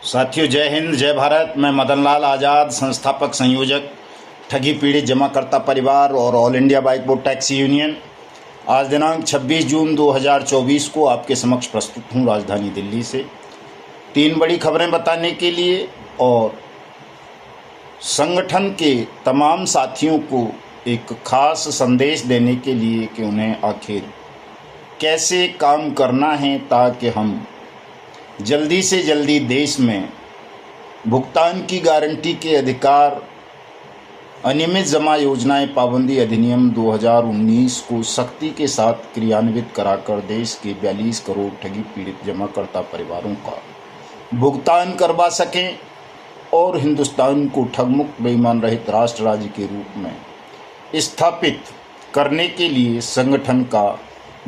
साथियों, जय हिंद, जय भारत। मैं मदन लाल आज़ाद, संस्थापक संयोजक ठगी पीड़ित जमाकर्ता परिवार और all India bike board taxi union. आज दिनांक 26 जून 2024 को आपके समक्ष प्रस्तुत हूँ राजधानी दिल्ली से 3 बड़ी खबरें बताने के लिए और संगठन के तमाम साथियों को एक खास संदेश देने के लिए कि उन्हें आखिर कैसे काम करना है ताकि हम जल्दी से जल्दी देश में भुगतान की गारंटी के अधिकार, अनियमित जमा योजनाएं पाबंदी अधिनियम 2019 को सख्ती के साथ क्रियान्वित कराकर देश के 42 करोड़ ठगी पीड़ित जमाकर्ता परिवारों का भुगतान करवा सकें और हिंदुस्तान को ठगमुक्त बेईमान रहित राष्ट्र राज्य के रूप में स्थापित करने के लिए संगठन का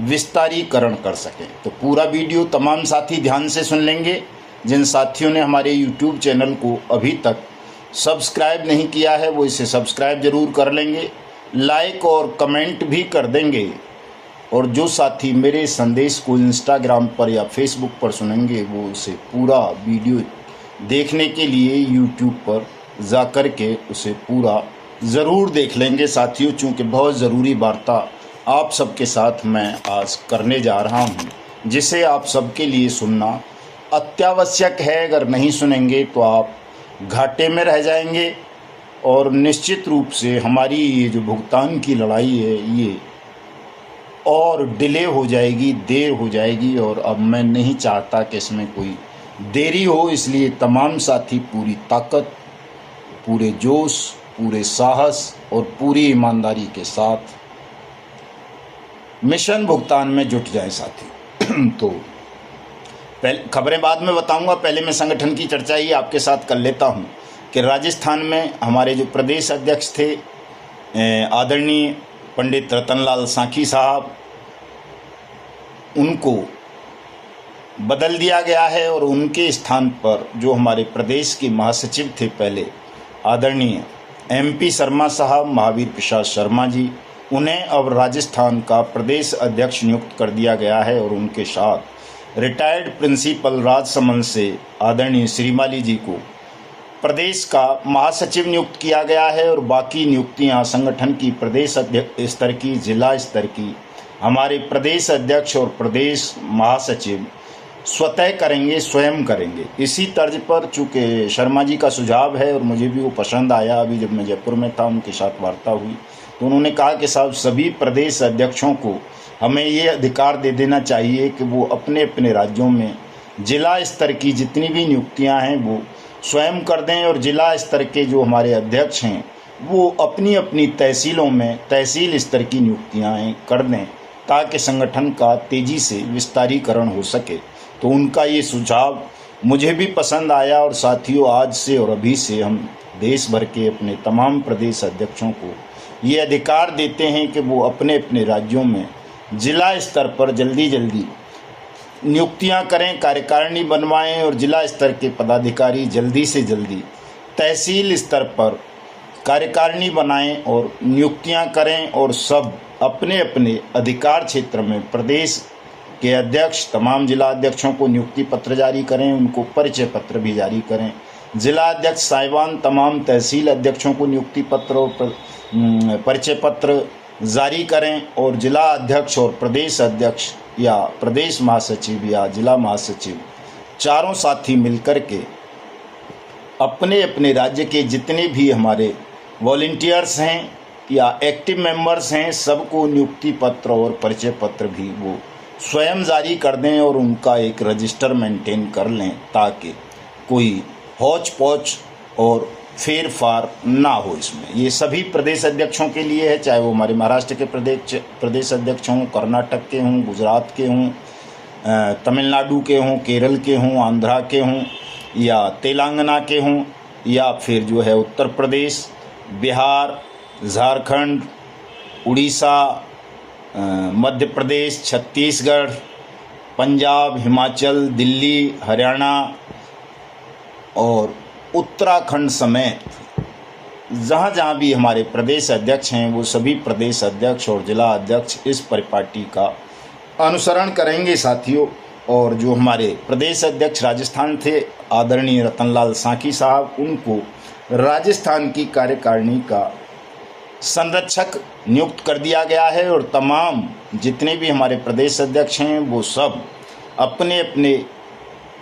विस्तारीकरण कर सकें। तो पूरा वीडियो तमाम साथी ध्यान से सुन लेंगे। जिन साथियों ने हमारे YouTube चैनल को अभी तक सब्सक्राइब नहीं किया है वो इसे सब्सक्राइब जरूर कर लेंगे, लाइक और कमेंट भी कर देंगे। और जो साथी मेरे संदेश को इंस्टाग्राम पर या फेसबुक पर सुनेंगे वो उसे पूरा वीडियो देखने के लिए YouTube पर जा कर के उसे पूरा ज़रूर देख लेंगे साथियों, चूँकि बहुत ज़रूरी वार्ता आप सबके साथ मैं आज करने जा रहा हूं, जिसे आप सबके लिए सुनना अत्यावश्यक है। अगर नहीं सुनेंगे तो आप घाटे में रह जाएंगे और निश्चित रूप से हमारी ये जो भुगतान की लड़ाई है ये और डिले हो जाएगी, देर हो जाएगी। और अब मैं नहीं चाहता कि इसमें कोई देरी हो, इसलिए तमाम साथी पूरी ताकत, पूरे जोश, पूरे साहस और पूरी ईमानदारी के साथ मिशन भुगतान में जुट जाएं साथी। तो पहले खबरें बाद में बताऊंगा, पहले मैं संगठन की चर्चा ही आपके साथ कर लेता हूं कि राजस्थान में हमारे जो प्रदेश अध्यक्ष थे आदरणीय पंडित रतनलाल साखी साहब, उनको बदल दिया गया है और उनके स्थान पर जो हमारे प्रदेश के महासचिव थे पहले आदरणीय MP शर्मा साहब, महावीर प्रसाद शर्मा जी, उन्हें अब राजस्थान का प्रदेश अध्यक्ष नियुक्त कर दिया गया है। और उनके साथ रिटायर्ड प्रिंसिपल राजसमंद से आदरणीय श्रीमाली जी को प्रदेश का महासचिव नियुक्त किया गया है। और बाकी नियुक्तियां संगठन की प्रदेश स्तर की, जिला स्तर की हमारे प्रदेश अध्यक्ष और प्रदेश महासचिव स्वतः करेंगे, स्वयं करेंगे। इसी तर्ज पर चूँकि शर्मा जी का सुझाव है और मुझे भी वो पसंद आया, अभी जब मैं जयपुर में था उनके साथ वार्ता हुई तो उन्होंने कहा कि साहब सभी प्रदेश अध्यक्षों को हमें ये अधिकार दे देना चाहिए कि वो अपने अपने राज्यों में जिला स्तर की जितनी भी नियुक्तियां हैं वो स्वयं कर दें और जिला स्तर के जो हमारे अध्यक्ष हैं वो अपनी अपनी तहसीलों में तहसील स्तर की नियुक्तियां कर दें ताकि संगठन का तेज़ी से विस्तारीकरण हो सके। तो उनका ये सुझाव मुझे भी पसंद आया। और साथियों, आज से और अभी से हम देश भर के अपने तमाम प्रदेश अध्यक्षों को ये अधिकार देते हैं कि वो अपने अपने राज्यों में जिला स्तर पर जल्दी जल्दी नियुक्तियां करें, कार्यकारिणी बनवाएं और जिला स्तर के पदाधिकारी जल्दी से जल्दी तहसील स्तर पर कार्यकारिणी बनाएं और नियुक्तियां करें। और सब अपने अपने अधिकार क्षेत्र में प्रदेश के अध्यक्ष तमाम जिला अध्यक्षों को नियुक्ति पत्र जारी करें, उनको परिचय पत्र भी जारी करें। जिला अध्यक्ष साहिबान तमाम तहसील अध्यक्षों को नियुक्ति पत्र और परिचय पत्र जारी करें। और जिला अध्यक्ष और प्रदेश अध्यक्ष या प्रदेश महासचिव या जिला महासचिव चारों साथी मिलकर के अपने अपने राज्य के जितने भी हमारे वॉलंटियर्स हैं या एक्टिव मेंबर्स हैं सबको नियुक्ति पत्र और परिचय पत्र भी वो स्वयं जारी कर दें और उनका एक रजिस्टर मेंटेन कर लें ताकि कोई हौच पौच और फेर फार ना हो इसमें। ये सभी प्रदेश अध्यक्षों के लिए है, चाहे वो हमारे महाराष्ट्र के प्रदेश अध्यक्ष हों, कर्नाटक के हों, गुजरात के हों, तमिलनाडु के हों, केरल के हों, आंध्रा के हों या तेलंगाना के हों या फिर जो है उत्तर प्रदेश, बिहार, झारखंड, उड़ीसा, मध्य प्रदेश, छत्तीसगढ़, पंजाब, हिमाचल, दिल्ली, हरियाणा और उत्तराखंड समेत जहाँ जहाँ भी हमारे प्रदेश अध्यक्ष हैं वो सभी प्रदेश अध्यक्ष और जिला अध्यक्ष इस परिपाटी का अनुसरण करेंगे साथियों। और जो हमारे प्रदेश अध्यक्ष राजस्थान थे आदरणीय रतनलाल साँकी साहब, उनको राजस्थान की कार्यकारिणी का संरक्षक नियुक्त कर दिया गया है। और तमाम जितने भी हमारे प्रदेश अध्यक्ष हैं वो सब अपने अपने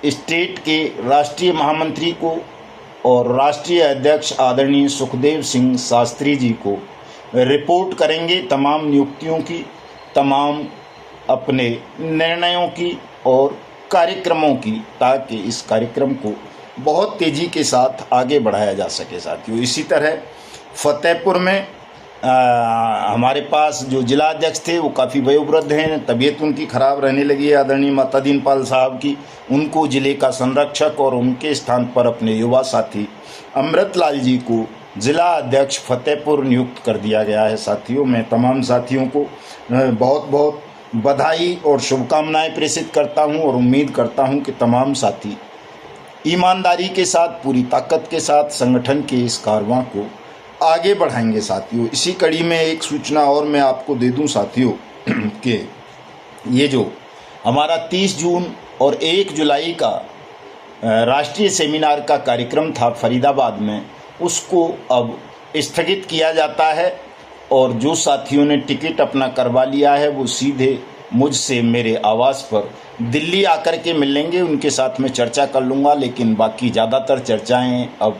स्टेट के राष्ट्रीय महामंत्री को और राष्ट्रीय अध्यक्ष आदरणीय सुखदेव सिंह शास्त्री जी को रिपोर्ट करेंगे तमाम नियुक्तियों की, तमाम अपने निर्णयों की और कार्यक्रमों की, ताकि इस कार्यक्रम को बहुत तेज़ी के साथ आगे बढ़ाया जा सके साथियों। इसी तरह फतेहपुर में हमारे पास जो जिला अध्यक्ष थे वो काफ़ी वयोवृद्ध हैं, तबीयत उनकी ख़राब रहने लगी है आदरणीय माता दीनपाल साहब की, उनको जिले का संरक्षक और उनके स्थान पर अपने युवा साथी अमृतलाल जी को जिला अध्यक्ष फतेहपुर नियुक्त कर दिया गया है साथियों। मैं तमाम साथियों को बहुत बहुत बधाई और शुभकामनाएं प्रेषित करता हूं और उम्मीद करता हूं कि तमाम साथी ईमानदारी के साथ, पूरी ताकत के साथ संगठन के इस कारवां को आगे बढ़ाएंगे साथियों। इसी कड़ी में एक सूचना और मैं आपको दे दूं साथियों कि ये जो हमारा 30 जून और 1 जुलाई का राष्ट्रीय सेमिनार का कार्यक्रम था फरीदाबाद में, उसको अब स्थगित किया जाता है और जो साथियों ने टिकट अपना करवा लिया है वो सीधे मुझसे मेरे आवास पर दिल्ली आकर के मिल लेंगे, उनके साथ में चर्चा कर लूँगा। लेकिन बाकी ज़्यादातर चर्चाएं अब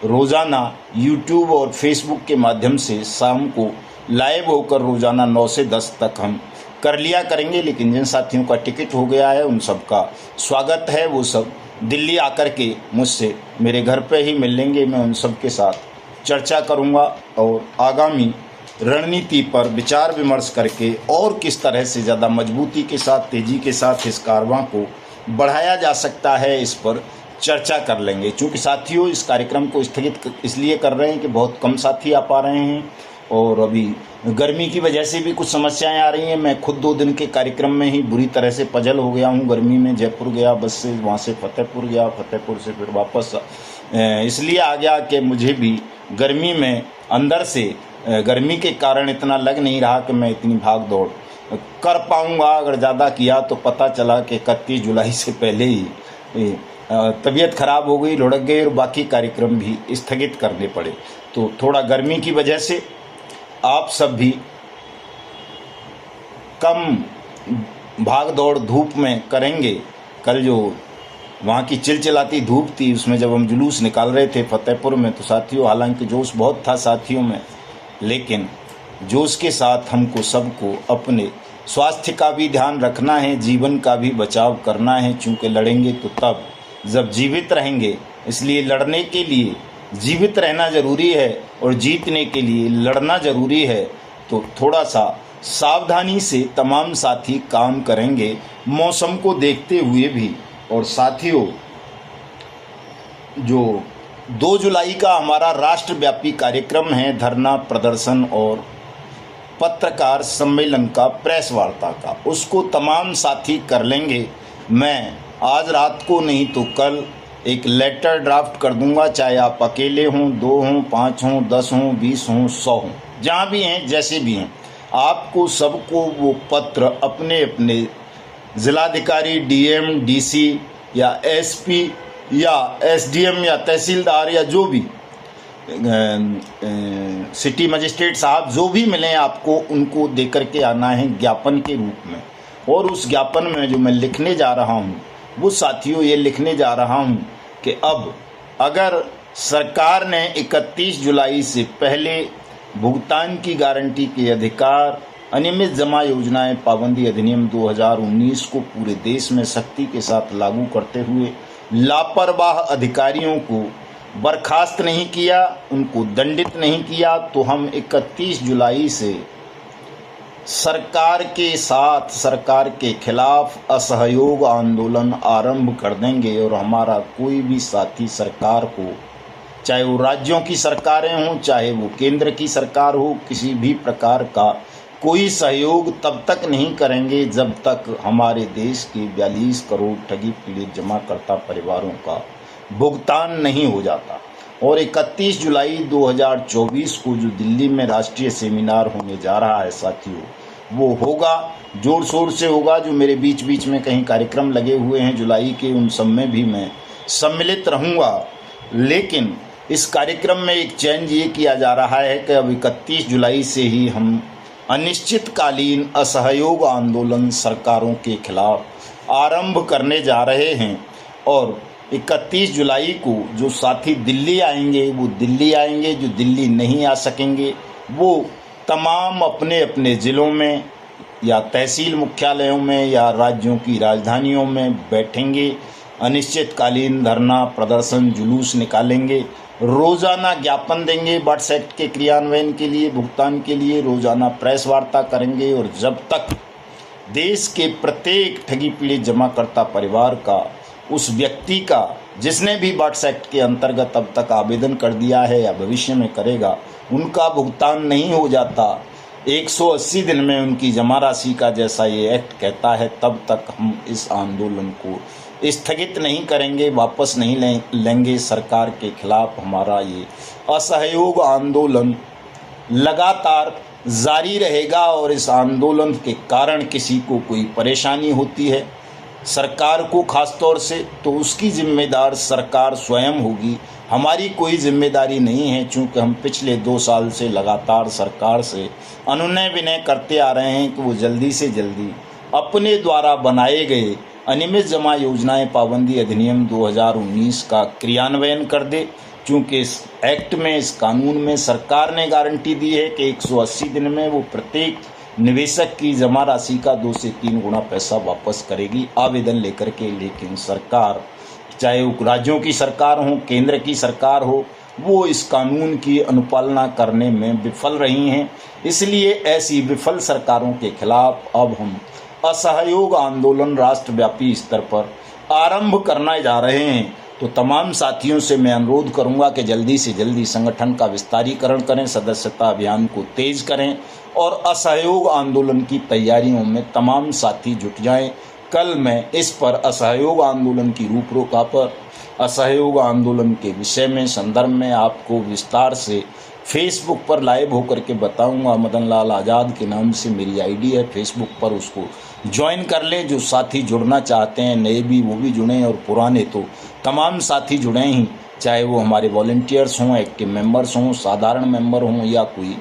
रोज़ाना यूट्यूब और फेसबुक के माध्यम से शाम को लाइव होकर रोज़ाना 9 से 10 तक हम कर लिया करेंगे। लेकिन जिन साथियों का टिकट हो गया है उन सब का स्वागत है, वो सब दिल्ली आकर के मुझसे मेरे घर पे ही मिल लेंगे। मैं उन सब के साथ चर्चा करूंगा और आगामी रणनीति पर विचार विमर्श करके और किस तरह से ज़्यादा मजबूती के साथ, तेज़ी के साथ इस कारवां को बढ़ाया जा सकता है, इस पर चर्चा कर लेंगे। चूँकि साथियों इस कार्यक्रम को स्थगित इसलिए कर रहे हैं कि बहुत कम साथी आ पा रहे हैं और अभी गर्मी की वजह से भी कुछ समस्याएं आ रही हैं। मैं खुद 2 दिन के कार्यक्रम में ही बुरी तरह से पजल हो गया हूं। गर्मी में जयपुर गया बस से, वहां से फतेहपुर गया, फतेहपुर से फिर वापस इसलिए आ गया कि मुझे भी गर्मी में अंदर से गर्मी के कारण इतना लग नहीं रहा कि मैं इतनी भाग दौड़ कर पाऊंगा। अगर ज़्यादा किया तो पता चला कि 31 जुलाई से पहले ही तबीयत ख़राब हो गई, लुढ़क गई और बाकी कार्यक्रम भी स्थगित करने पड़े। तो थोड़ा गर्मी की वजह से आप सब भी कम भाग दौड़ धूप में करेंगे। कल जो वहाँ की चिलचिलाती धूप थी उसमें जब हम जुलूस निकाल रहे थे फतेहपुर में, तो साथियों हालांकि जोश बहुत था साथियों में, लेकिन जोश के साथ हमको सबको अपने स्वास्थ्य का भी ध्यान रखना है, जीवन का भी बचाव करना है। चूँकि लड़ेंगे तो तब जब जीवित रहेंगे, इसलिए लड़ने के लिए जीवित रहना ज़रूरी है और जीतने के लिए लड़ना ज़रूरी है। तो थोड़ा सा सावधानी से तमाम साथी काम करेंगे, मौसम को देखते हुए भी। और साथियों जो 2 जुलाई का हमारा राष्ट्रव्यापी कार्यक्रम है धरना प्रदर्शन और पत्रकार सम्मेलन का, प्रेस वार्ता का, उसको तमाम साथी कर लेंगे। मैं आज रात को नहीं तो कल एक लेटर ड्राफ्ट कर दूंगा, चाहे आप अकेले हों, 2 हों, 5 हों, 10 हों, 20 हों, 100 हों, जहाँ भी हैं, जैसे भी हैं, आपको सबको वो पत्र अपने अपने जिलाधिकारी, डीएम, डीसी या एसपी या एसडीएम या तहसीलदार या जो भी सिटी मजिस्ट्रेट साहब जो भी मिलें आपको, उनको दे करके आना है ज्ञापन के रूप में। और उस ज्ञापन में जो मैं लिखने जा रहा हूँ वो साथियों ये लिखने जा रहा हूँ कि अब अगर सरकार ने 31 जुलाई से पहले भुगतान की गारंटी के अधिकार, अनियमित जमा योजनाएं पाबंदी अधिनियम 2019 को पूरे देश में सख्ती के साथ लागू करते हुए लापरवाह अधिकारियों को बर्खास्त नहीं किया, उनको दंडित नहीं किया, तो हम 31 जुलाई से सरकार के साथ, सरकार के खिलाफ असहयोग आंदोलन आरंभ कर देंगे। और हमारा कोई भी साथी सरकार को, चाहे वो राज्यों की सरकारें हों, चाहे वो केंद्र की सरकार हो, किसी भी प्रकार का कोई सहयोग तब तक नहीं करेंगे जब तक हमारे देश के 42 करोड़ ठगी पीड़ित जमाकर्ता परिवारों का भुगतान नहीं हो जाता। और 31 जुलाई 2024 को जो दिल्ली में राष्ट्रीय सेमिनार होने जा रहा है साथियों, वो होगा, जोर शोर से होगा। जो मेरे बीच बीच में कहीं कार्यक्रम लगे हुए हैं जुलाई के, उन सब में भी मैं सम्मिलित रहूँगा। लेकिन इस कार्यक्रम में एक चेंज ये किया जा रहा है कि अब 31 जुलाई से ही हम अनिश्चितकालीन असहयोग आंदोलन सरकारों के खिलाफ आरंभ करने जा रहे हैं। और 31 जुलाई को जो साथी दिल्ली आएंगे वो दिल्ली आएंगे, जो दिल्ली नहीं आ सकेंगे वो तमाम अपने अपने ज़िलों में या तहसील मुख्यालयों में या राज्यों की राजधानियों में बैठेंगे, अनिश्चितकालीन धरना प्रदर्शन जुलूस निकालेंगे, रोज़ाना ज्ञापन देंगे बट्स एक्ट के क्रियान्वयन के लिए, भुगतान के लिए, रोज़ाना प्रेस वार्ता करेंगे। और जब तक देश के प्रत्येक ठगी पीड़ित जमाकर्ता परिवार का, उस व्यक्ति का जिसने भी बट्स एक्ट के अंतर्गत अब तक आवेदन कर दिया है या भविष्य में करेगा, उनका भुगतान नहीं हो जाता 180 दिन में उनकी जमा राशि का, जैसा ये एक्ट कहता है, तब तक हम इस आंदोलन को स्थगित नहीं करेंगे, वापस नहीं लेंगे। सरकार के खिलाफ हमारा ये असहयोग आंदोलन लगातार जारी रहेगा। और इस आंदोलन के कारण किसी को कोई परेशानी होती है, सरकार को खास तौर से, तो उसकी जिम्मेदार सरकार स्वयं होगी। हमारी कोई जिम्मेदारी नहीं है, चूँकि हम पिछले 2 साल से लगातार सरकार से अनुनय विनय करते आ रहे हैं कि वो जल्दी से जल्दी अपने द्वारा बनाए गए अनियमित जमा योजनाएं पाबंदी अधिनियम 2019 का क्रियान्वयन कर दे। चूँकि इस एक्ट में, इस कानून में सरकार ने गारंटी दी है कि 180 दिन में वो प्रत्येक निवेशक की जमा राशि का 2 से 3 गुना पैसा वापस करेगी आवेदन लेकर के। लेकिन सरकार, चाहे वो राज्यों की सरकार हो, केंद्र की सरकार हो, वो इस कानून की अनुपालना करने में विफल रही हैं। इसलिए ऐसी विफल सरकारों के खिलाफ अब हम असहयोग आंदोलन राष्ट्रव्यापी स्तर पर आरंभ करना जा रहे हैं। तो तमाम साथियों से मैं अनुरोध करूंगा कि जल्दी से जल्दी संगठन का विस्तारीकरण करें, सदस्यता अभियान को तेज करें और असहयोग आंदोलन की तैयारियों में तमाम साथी जुट जाएं। कल मैं इस पर असहयोग आंदोलन की रूपरेखा पर, असहयोग आंदोलन के विषय में, संदर्भ में आपको विस्तार से फेसबुक पर लाइव होकर के बताऊंगा। मदन लाल आज़ाद के नाम से मेरी आईडी है फेसबुक पर, उसको ज्वाइन कर लें। जो साथी जुड़ना चाहते हैं, नए भी वो भी जुड़ें और पुराने तो तमाम साथी जुड़ें ही, चाहे वो हमारे वॉलंटियर्स हों, एक्टिव मेंबर्स हों, साधारण मेंबर हों या कोई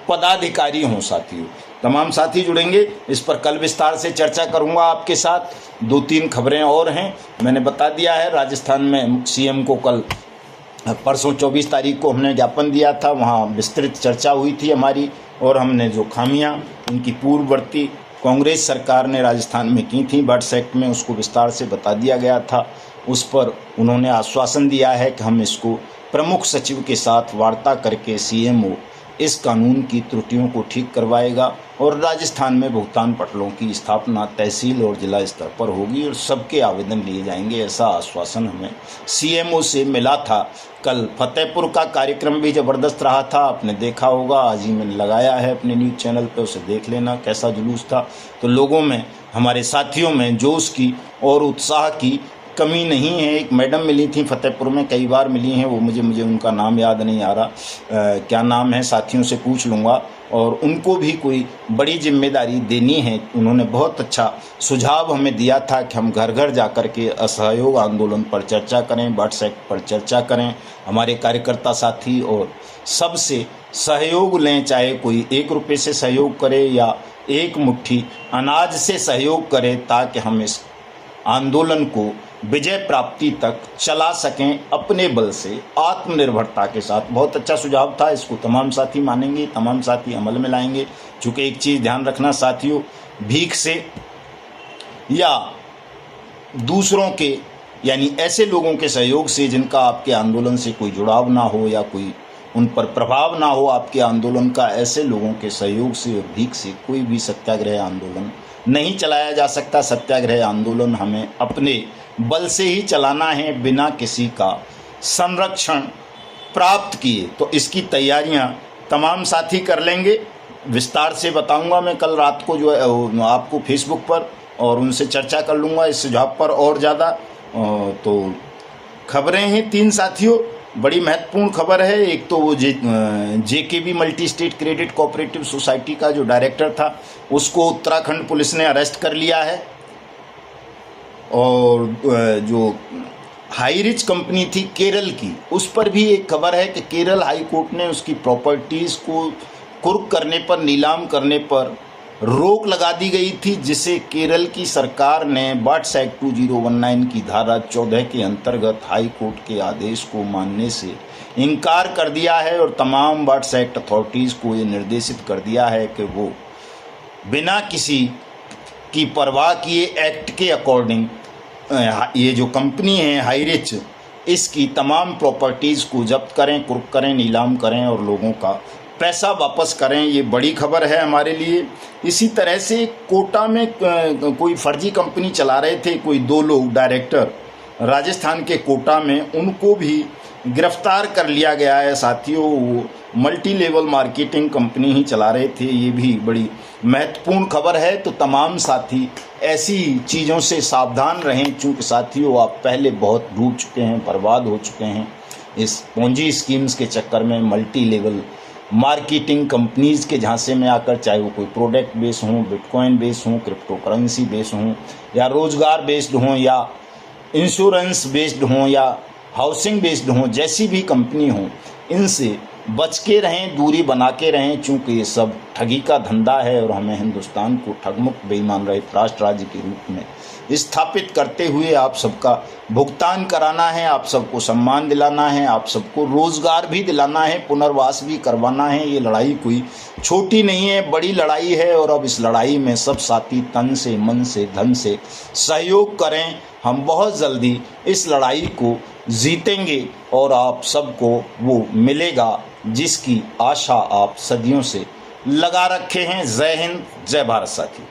पदाधिकारी हों, साथियों तमाम साथी जुड़ेंगे। इस पर कल विस्तार से चर्चा करूंगा आपके साथ। 2-3 खबरें और हैं, मैंने बता दिया है। राजस्थान में सीएम को कल परसों 24 तारीख को हमने ज्ञापन दिया था, वहाँ विस्तृत चर्चा हुई थी हमारी, और हमने जो खामियां उनकी पूर्ववर्ती कांग्रेस सरकार ने राजस्थान में की थी बट्स एक्ट में, उसको विस्तार से बता दिया गया था। उस पर उन्होंने आश्वासन दिया है कि हम इसको प्रमुख सचिव के साथ वार्ता करके सीएमओ इस कानून की त्रुटियों को ठीक करवाएगा और राजस्थान में भुगतान पटलों की स्थापना तहसील और जिला स्तर पर होगी और सबके आवेदन लिए जाएंगे। ऐसा आश्वासन हमें सीएमओ से मिला था। कल फतेहपुर का कार्यक्रम भी ज़बरदस्त रहा था, आपने देखा होगा, आज ही मैंने लगाया है अपने न्यूज़ चैनल पे, उसे देख लेना कैसा जुलूस था। तो लोगों में, हमारे साथियों में जोश की और उत्साह की कमी नहीं है। एक मैडम मिली थी फतेहपुर में, कई बार मिली हैं वो, मुझे उनका नाम याद नहीं आ रहा, क्या नाम है, साथियों से पूछ लूँगा। और उनको भी कोई बड़ी जिम्मेदारी देनी है। उन्होंने बहुत अच्छा सुझाव हमें दिया था कि हम घर घर जाकर के असहयोग आंदोलन पर चर्चा करें, बट्स एक्ट पर चर्चा करें, हमारे कार्यकर्ता साथी और सबसे सहयोग लें, चाहे कोई 1 रुपये से सहयोग करे या 1 मुट्ठी अनाज से सहयोग करे, ताकि हम इस आंदोलन को विजय प्राप्ति तक चला सकें अपने बल से, आत्मनिर्भरता के साथ। बहुत अच्छा सुझाव था, इसको तमाम साथी मानेंगे, तमाम साथी अमल में लाएंगे। चूँकि एक चीज़ ध्यान रखना साथियों, भीख से या दूसरों के, यानी ऐसे लोगों के सहयोग से जिनका आपके आंदोलन से कोई जुड़ाव ना हो या कोई उन पर प्रभाव ना हो आपके आंदोलन का, ऐसे लोगों के सहयोग से और भीख से कोई भी सत्याग्रह आंदोलन नहीं चलाया जा सकता। सत्याग्रह आंदोलन हमें अपने बल से ही चलाना है, बिना किसी का संरक्षण प्राप्त किए। तो इसकी तैयारियां तमाम साथी कर लेंगे, विस्तार से बताऊंगा मैं कल रात को जो है आपको फेसबुक पर, और उनसे चर्चा कर लूँगा इस सुझाव पर और ज़्यादा। तो खबरें हैं 3 साथियों, बड़ी महत्वपूर्ण खबर है। एक तो वो JKB multi state credit cooperative society का जो डायरेक्टर था उसको उत्तराखंड पुलिस ने अरेस्ट कर लिया है, और जो हाई रिच कंपनी थी केरल की, उस पर भी एक खबर है कि केरल हाई कोर्ट ने उसकी प्रॉपर्टीज़ को कुर्क करने पर, नीलाम करने पर रोक लगा दी गई थी, जिसे केरल की सरकार ने बाट्स एक्ट 2019 की धारा 14 के अंतर्गत हाई कोर्ट के आदेश को मानने से इनकार कर दिया है, और तमाम बाट्स एक्ट अथॉरिटीज़ को ये निर्देशित कर दिया है कि वो बिना किसी की परवाह किए एक्ट के अकॉर्डिंग ये जो कंपनी है हाई रिच, इसकी तमाम प्रॉपर्टीज़ को जब्त करें, कुर्क करें, नीलाम करें और लोगों का पैसा वापस करें। ये बड़ी खबर है हमारे लिए। इसी तरह से कोटा में कोई फर्जी कंपनी चला रहे थे कोई 2 लोग डायरेक्टर राजस्थान के कोटा में, उनको भी गिरफ्तार कर लिया गया है साथियों। वो मल्टी लेवल मार्केटिंग कंपनी ही चला रहे थे। ये भी बड़ी महत्वपूर्ण खबर है। तो तमाम साथी ऐसी चीज़ों से सावधान रहें, चूँकि साथियों आप पहले बहुत डूब चुके हैं, बर्बाद हो चुके हैं इस पोंजी स्कीम्स के चक्कर में, मल्टी लेवल मार्केटिंग कंपनीज़ के झांसे में आकर, चाहे वो कोई प्रोडक्ट बेस्ड हों, बिटकॉइन बेस्ड हों, क्रिप्टो करेंसी बेस्ड हों, या रोज़गार बेस्ड हों, या इंश्योरेंस बेस्ड हों, या हाउसिंग बेस्ड हों, जैसी भी कंपनी हों, इनसे बच के रहें, दूरी बना के रहें, चूँकि ये सब ठगी का धंधा है और हमें हिंदुस्तान को ठगमुक्त बेईमान रहित राष्ट्र राज्य के रूप में स्थापित करते हुए आप सबका भुगतान कराना है, आप सबको सम्मान दिलाना है, आप सबको रोज़गार भी दिलाना है, पुनर्वास भी करवाना है। ये लड़ाई कोई छोटी नहीं है, बड़ी लड़ाई है, और अब इस लड़ाई में सब साथी तन से, मन से, धन से सहयोग करें। हम बहुत जल्दी इस लड़ाई को जीतेंगे और आप सबको वो मिलेगा जिसकी आशा आप सदियों से लगा रखे हैं। जय हिंद, जय भारत साथी।